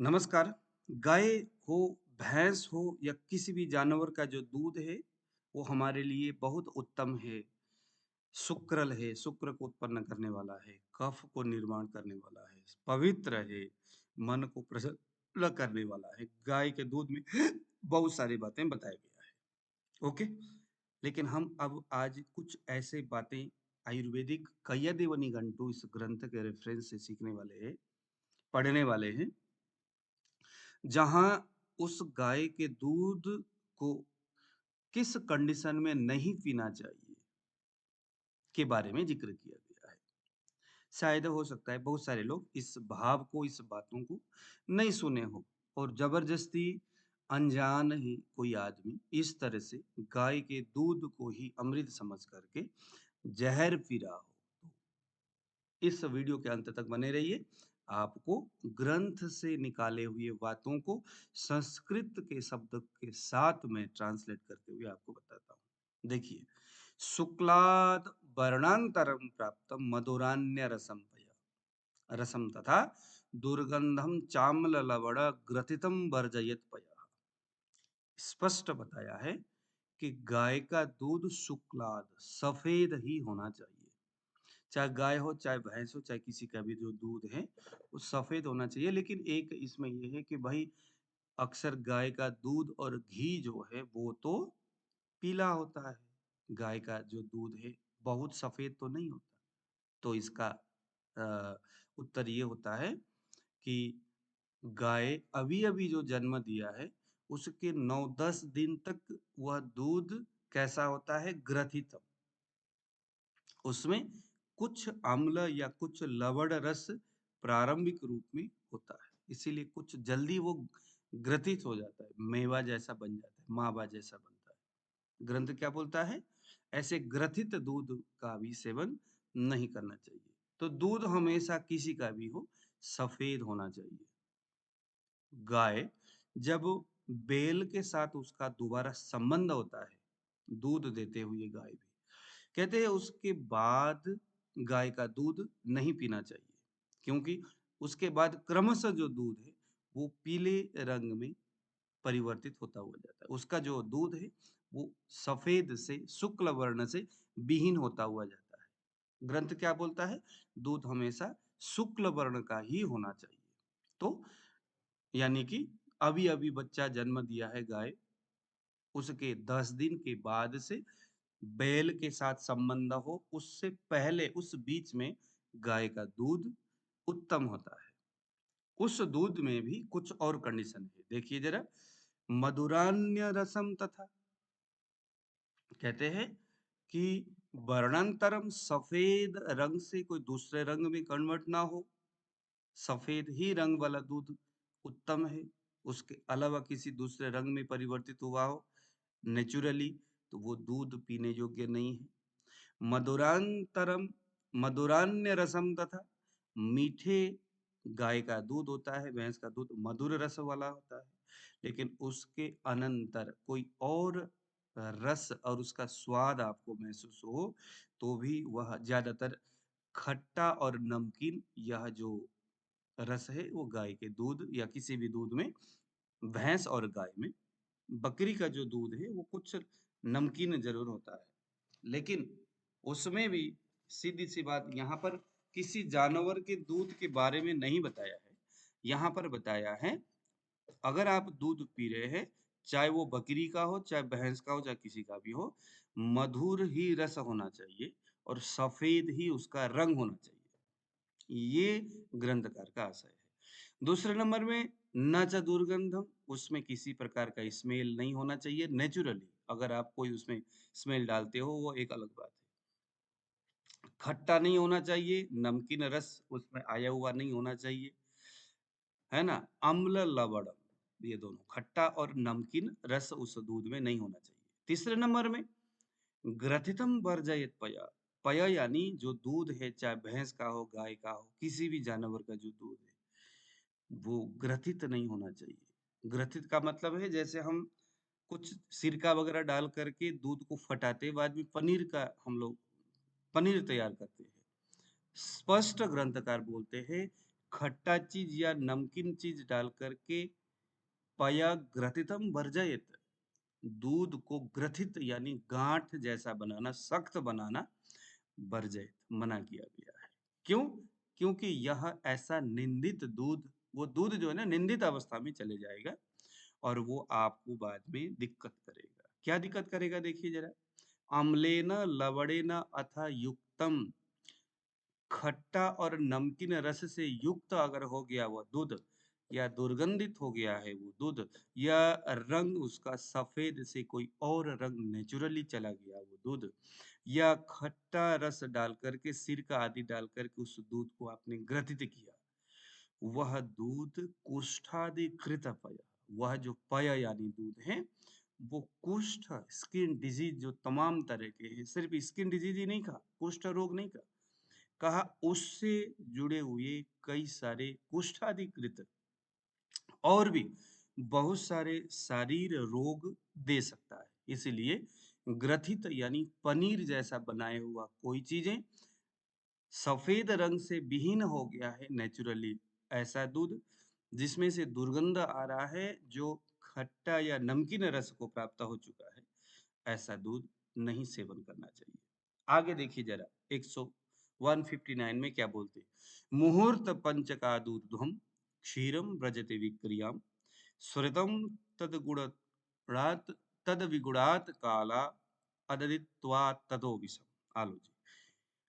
नमस्कार। गाय हो, भैंस हो या किसी भी जानवर का जो दूध है, वो हमारे लिए बहुत उत्तम है। शुक्रल है, शुक्र को उत्पन्न करने वाला है, कफ को निर्माण करने वाला है, पवित्र है, मन को प्रसन्न करने वाला है। गाय के दूध में बहुत सारी बातें बताया गया है। ओके? लेकिन हम अब आज कुछ ऐसे बातें आयुर्वेदिक कयदेव निघंटु इस ग्रंथ के रेफरेंस से सीखने वाले हैं, पढ़ने वाले हैं। जहाँ उस गाय के दूध को किस कंडीशन में नहीं पीना चाहिए के बारे में जिक्र किया गया है। शायद हो सकता है बहुत सारे लोग इस भाव को, इस बातों को नहीं सुने हो और जबरदस्ती अनजान ही कोई आदमी इस तरह से गाय के दूध को ही अमृत समझ करके जहर पी रहा हो। इस वीडियो के अंत तक बने रहिए। आपको ग्रंथ से निकाले हुए बातों को संस्कृत के शब्द के साथ में ट्रांसलेट करते हुए आपको बताता हूँ। देखिए, शुक्लाद वर्णांतरम प्राप्त मधुरान्य रसम तथा दुर्गंधम चाम्ल लवण ग्रथितम वर्जयत पया। स्पष्ट बताया है कि गाय का दूध शुक्लाद सफेद ही होना चाहिए। चाहे गाय हो, चाहे भैंस हो, चाहे किसी का भी जो दूध है, वो सफेद होना चाहिए। लेकिन एक इसमें ये है कि भाई अक्सर गाय का दूध और घी जो है वो तो पीला होता है। गाय का जो दूध है बहुत सफेद तो नहीं होता। तो इसका अ, उत्तर ये होता है कि गाय अभी-अभी जो जन्म दिया है, उसके 9-10 दिन तक वह दूध कैसा होता है? ग्रथित। उसमें कुछ अम्ल या कुछ लवण रस प्रारंभिक रूप में होता है, इसीलिए कुछ जल्दी वो ग्रथित हो जाता है, मेवा जैसा बन जाता है, मावा जैसा बनता है। ग्रंथ क्या बोलता है? ऐसे ग्रथित दूध का भी सेवन नहीं करना चाहिए। तो दूध हमेशा किसी का भी हो, सफेद होना चाहिए। गाय जब बैल के साथ उसका दोबारा संबंध होता है, दूध देते हुए गाय भी, कहते हैं उसके बाद गाय का दूध नहीं पीना चाहिए, क्योंकि उसके बाद क्रमशः जो दूध है वो पीले रंग में परिवर्तित होता हुआ जाता है। उसका जो दूध है वो सफेद से शुक्ल वर्ण से विहीन होता हुआ जाता है। ग्रंथ क्या बोलता है? दूध हमेशा शुक्ल वर्ण का ही होना चाहिए। तो यानी कि अभी अभी बच्चा जन्म दिया है गाय, उसके 10 दिन के बाद से बैल के साथ संबंध हो, उससे पहले उस बीच में गाय का दूध उत्तम होता है। उस दूध में भी कुछ और कंडीशन है, देखिए जरा। मधुरान्य रसम तथा, कहते हैं कि वर्णांतरम, सफेद रंग से कोई दूसरे रंग में कन्वर्ट ना हो, सफेद ही रंग वाला दूध उत्तम है। उसके अलावा किसी दूसरे रंग में परिवर्तित हुआ हो नेचुरली, तो वो दूध पीने योग्य नहीं है। मधुरांतरम, मधुरान्य रसम तथा, मीठे गाय का दूध होता है, भैंस का दूध मधुर रस वाला होता है, लेकिन उसके अनंतर कोई और रस और उसका स्वाद आपको महसूस हो, तो भी वह ज्यादातर खट्टा और नमकीन, यह जो रस है वो गाय के दूध या किसी भी दूध में, भैंस और गाय में, बकरी का जो दूध है वो कुछ नमकीन जरूर होता है, लेकिन उसमें भी सीधी सी बात, यहाँ पर किसी जानवर के दूध के बारे में नहीं बताया है। यहाँ पर बताया है अगर आप दूध पी रहे हैं, चाहे वो बकरी का हो, चाहे भैंस का हो, चाहे किसी का भी हो, मधुर ही रस होना चाहिए और सफेद ही उसका रंग होना चाहिए। ये ग्रंथकार का आशय है। दूसरे नंबर में न च दुर्गंधम, उसमें किसी प्रकार का स्मेल नहीं होना चाहिए नेचुरली। अगर आप कोई उसमें स्मेल डालते हो वो एक अलग बात है। खट्टा नहीं होना चाहिए, नमकीन रस उसमें आया हुआ नहीं होना चाहिए, है ना। अम्ल लवणम, ये दोनों खट्टा और नमकीन रस उस दूध में नहीं होना चाहिए। तीसरे नंबर में ग्रथितम वर्जयत पया। पया यानी जो दूध है, चाहे भैंस का हो, गाय का हो, किसी भी जानवर का जो दूध है, वो ग्रथित नहीं होना चाहिए। ग्रथित का मतलब है जैसे हम कुछ सिरका वगैरह डाल करके दूध को फटाते बाद में पनीर का हम लोग पनीर तैयार करते हैं। स्पष्ट ग्रंथकार बोलते हैं खट्टा चीज या नमकीन चीज डाल करके पया ग्रथितम वर्जयत, दूध को ग्रथित यानी गांठ जैसा बनाना, सख्त बनाना वर्जयत मना किया गया है। क्यों? क्योंकि यह ऐसा निंदित दूध, वो दूध जो है ना निंदित अवस्था में चले जाएगा और वो आपको बाद में दिक्कत करेगा। क्या दिक्कत करेगा देखिए जरा। अम्लेन लवणेन अथ युक्तम, खट्टा और नमकीन रस से युक्त अगर हो गया वो दूध, या दुर्गंधित हो गया है वो दूध, या रंग उसका सफेद से कोई और रंग नेचुरली चला गया वो दूध, या खट्टा रस डाल करके, सिरका आदि डाल करके उस दूध को आपने ग्रथित किया, वह दूध कुष्ठाधिकृत पय, वह जो पय यानी दूध है वो कुष्ठ, स्किन डिजीज जो तमाम तरह के हैं, सिर्फ स्किन डिजीज ही नहीं कहा, कुष्ठ रोग नहीं कहा, कहा उससे जुड़े हुए कई सारे कुष्ठाधिकृत और भी बहुत सारे शारीर रोग दे सकता है। इसलिए ग्रथित यानी पनीर जैसा बनाया हुआ कोई चीजें सफेद रंग से विहीन हो गया है नेचुरली, ऐसा दूध जिसमें से दुर्गंध आ रहा है, जो खट्टा या नमकीन रस को प्राप्त हो चुका है, ऐसा दूध नहीं सेवन करना चाहिए। आगे देखिए जरा 100 159 में क्या बोलते हैं, मुहूर्त पंचका दूर्ध्वम क्षीरम व्रजते विक्रियाम स्वरितम तद गुणात तद विगुणात काला अददित्वा ततो विषम। आलो जी,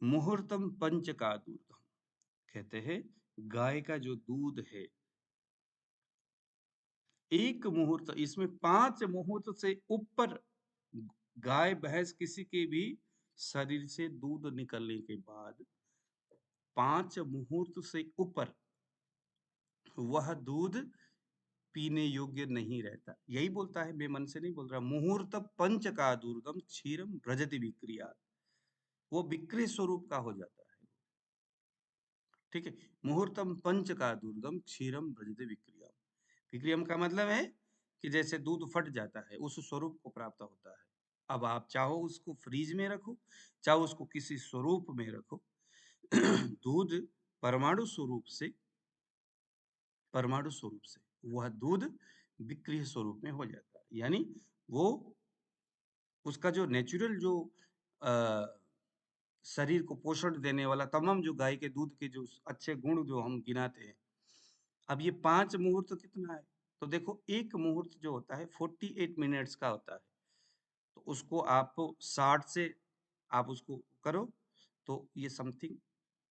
मुहूर्तम पंच का दूध, कहते हैं गाय का जो दूध है, एक मुहूर्त, इसमें 5 मुहूर्त से ऊपर गाय भैंस किसी के भी शरीर से दूध निकलने के बाद 5 मुहूर्त से ऊपर वह दूध पीने योग्य नहीं रहता। यही बोलता है, मैं मन से नहीं बोल रहा, मुहूर्त पंच का दूर्गम क्षीरम व्रजति विक्रिया, वो विक्रय स्वरूप का हो जाता है। ठीक है, मुहूर्तम पंच का दूर्गम क्षीरम व्रजते विक्रियम, विक्रियम का मतलब है कि जैसे दूध फट जाता है उस स्वरूप को प्राप्त होता है। अब आप चाहो उसको फ्रीज में रखो, चाहो उसको किसी स्वरूप में रखो, दूध परमाणु स्वरूप से, परमाणु स्वरूप से वह दूध विक्रिय स्वरूप में हो जाता है। यानी वो उसका जो नेचुरल जो अ, शरीर को पोषण देने वाला तमाम जो गाय के दूध के जो अच्छे गुण जो हम गिनाते हैं, अब ये 5 मुहूर्त कितना है, तो देखो एक मुहूर्त जो होता है 48 मिनट्स का होता है, तो उसको आप 60 से आप उसको करो, तो ये समथिंग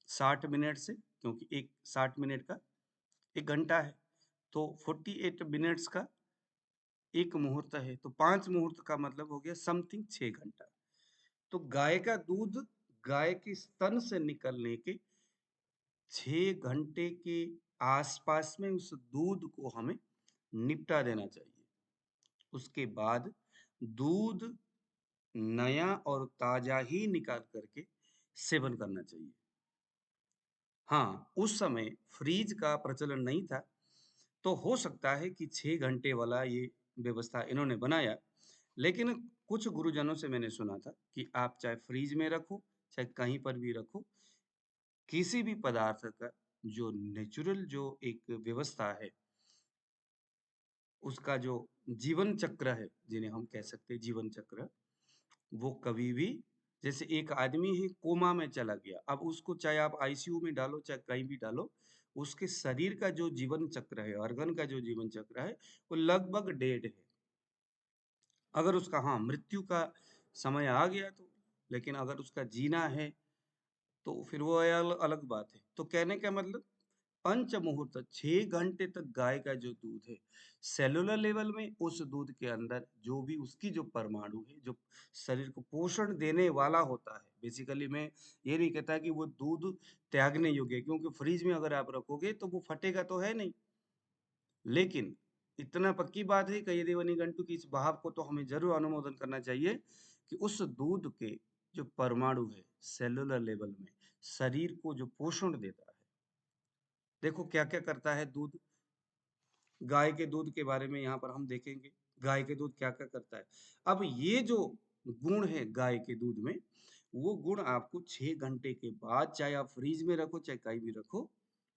60 मिनट से, क्योंकि एक 60 मिनट का 1 घंटा है, तो 48 मिनट्स का एक मुहूर्त है, तो 5 मुहूर्त का मतलब हो गया समथिंग 6 घंटा। तो गाय का दूध गाय के स्तन से निकलने के 6 घंटे के आसपास में उस दूध को हमें निपटा देना चाहिए। उसके बाद दूध नया और ताजा ही निकाल करके सेवन करना चाहिए। हाँ, उस समय फ्रीज का प्रचलन नहीं था, तो हो सकता है कि 6 घंटे वाला ये व्यवस्था इन्होंने बनाया, लेकिन कुछ गुरुजनों से मैंने सुना था कि आप चाहे फ्रीज में रखो, चाहे कहीं पर भी रखो, किसी भी पदार्थ का जो नेचुरल जो एक व्यवस्था है, उसका जो जीवन चक्र है, जिन्हें हम कह सकते हैं जीवन चक्र, वो कभी भी, जैसे एक आदमी ही कोमा में चला गया, अब उसको चाहे आप आईसीयू में डालो चाहे कहीं भी डालो, उसके शरीर का जो जीवन चक्र है, ऑर्गन का जो जीवन चक्र है, वो लगभग डेड है। अगर उसका, हाँ, मृत्यु का समय आ गया तो, लेकिन अगर उसका जीना है तो फिर वो अलग बात है। तो कहने का मतलब, पंच मुहूर्त 6 घंटे तक गाय का जो दूध है, सेलुलर लेवल में उस दूध के अंदर जो भी उसकी जो परमाणु है, जो शरीर को पोषण देने वाला होता है, बेसिकली मैं ये नहीं कहता कि वो दूध त्यागने योग्य है, क्योंकि फ्रिज में अगर आप रखोगे तो वो फटेगा तो है नहीं, लेकिन इतना पक्की बात है कि यदि वनिगंटू की इस भाव को तो हमें जरूर अनुमोदन करना चाहिए कि उस दूध के जो परमाणु है सेलुलर लेवल में शरीर को जो पोषण देता है, देखो क्या क्या करता है दूध। गाय के दूध के बारे में यहाँ पर हम देखेंगे, गाय के दूध क्या क्या करता है। अब ये जो गुण है गाय के दूध में, वो गुण आपको 6 घंटे के बाद, चाहे आप फ्रीज में रखो चाहे कहीं भी रखो,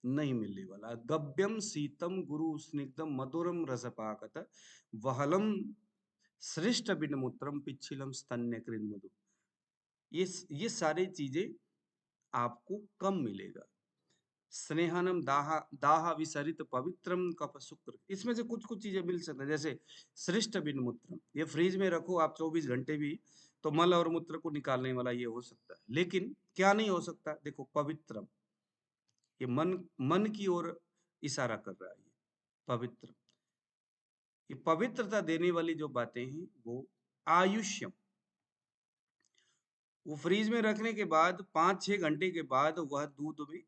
नहीं मिलने वाला। गव्यम शीतम गुरु स्निग्धम मधुरम रसपाकत वहलम श्रेष्ठ बिनमूत्रम पिच्छिलम स्तन्य कृन मधु। ये सारी चीजें आपको कम मिलेगा। स्नेहनम दाहा दाहा विसरित पवित्रम कप शुक्र, इसमें से कुछ कुछ चीजें मिल सकते हैं, जैसे श्रेष्ठ बिन मूत्रम, ये फ्रिज में रखो आप 24 घंटे भी, तो मल और मूत्र को निकालने वाला ये हो सकता है। लेकिन क्या नहीं हो सकता, देखो पवित्रम, ये मन मन की ओर इशारा कर रहा है। ये पवित्र, ये पवित्रता देने वाली जो बातें हैं वो आयुष्यम, वो फ्रीज में रखने के बाद 5-6 घंटे के बाद वह दूध में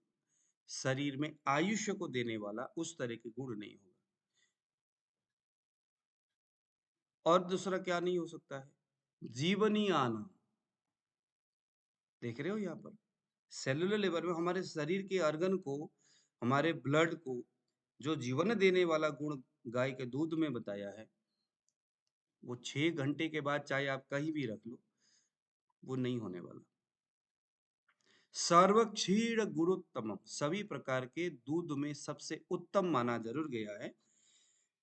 शरीर में आयुष्य को देने वाला उस तरह के गुण नहीं होगा। और दूसरा क्या नहीं हो सकता है, जीवनी आना। देख रहे हो यहाँ पर सेलुलर लेवल में हमारे शरीर के अर्गन को, हमारे ब्लड को जो जीवन देने वाला गुण गाय के दूध में बताया है, वो 6 घंटे के बाद चाहे आप कहीं भी रख लो, वो नहीं होने वाला। सर्व क्षीर गुरुत्तम, सभी प्रकार के दूध में सबसे उत्तम माना जरूर गया है,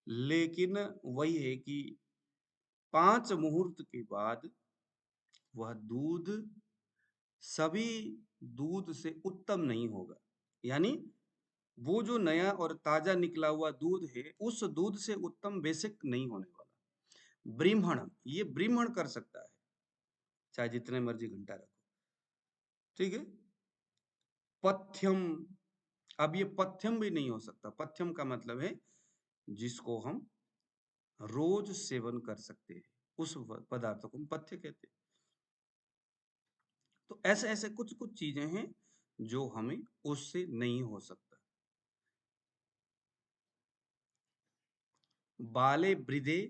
लेकिन वही है कि 5 मुहूर्त के बाद वह दूध सभी दूध से उत्तम नहीं होगा। यानी वो जो नया और ताजा निकला हुआ दूध है, उस दूध से उत्तम बेसिक नहीं होने वाला। ब्रीह्मण, ये ब्रीह्मण कर सकता है चाहे जितने मर्जी घंटा रखो, ठीक है। पथ्यम, अब ये पथ्यम भी नहीं हो सकता। पथ्यम का मतलब है जिसको हम रोज सेवन कर सकते हैं, उस पदार्थ को हम पथ्य कहते हैं। तो ऐसे ऐसे कुछ कुछ चीजें हैं जो हमें उससे नहीं हो सकता। बाले वृद्धे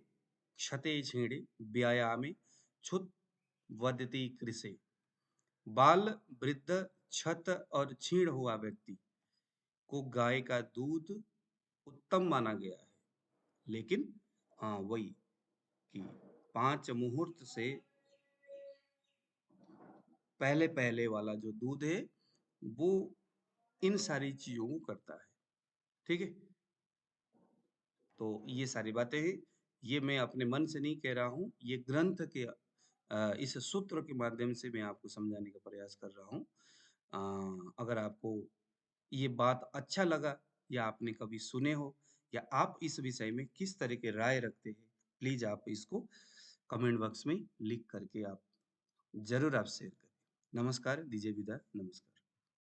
क्षते छीणे व्यायामे क्षुत वदति कृषे। बाल, वृद्ध, क्षत और छीण हुआ व्यक्ति को गाय का दूध उत्तम माना गया है। लेकिन हाँ वही कि 5 मुहूर्त से पहले पहले वाला जो दूध है वो इन सारी चीजों को करता है, ठीक है। तो ये सारी बातें हैं, ये मैं अपने मन से नहीं कह रहा हूँ, ये ग्रंथ के इस सूत्र के माध्यम से मैं आपको समझाने का प्रयास कर रहा हूँ। अगर आपको ये बात अच्छा लगा, या आपने कभी सुने हो, या आप इस विषय में किस तरह के राय रखते हैं, प्लीज आप इसको कमेंट बॉक्स में लिख करके आप जरूर आप शेयर करें। नमस्कार, दीजिए विदा, नमस्कार।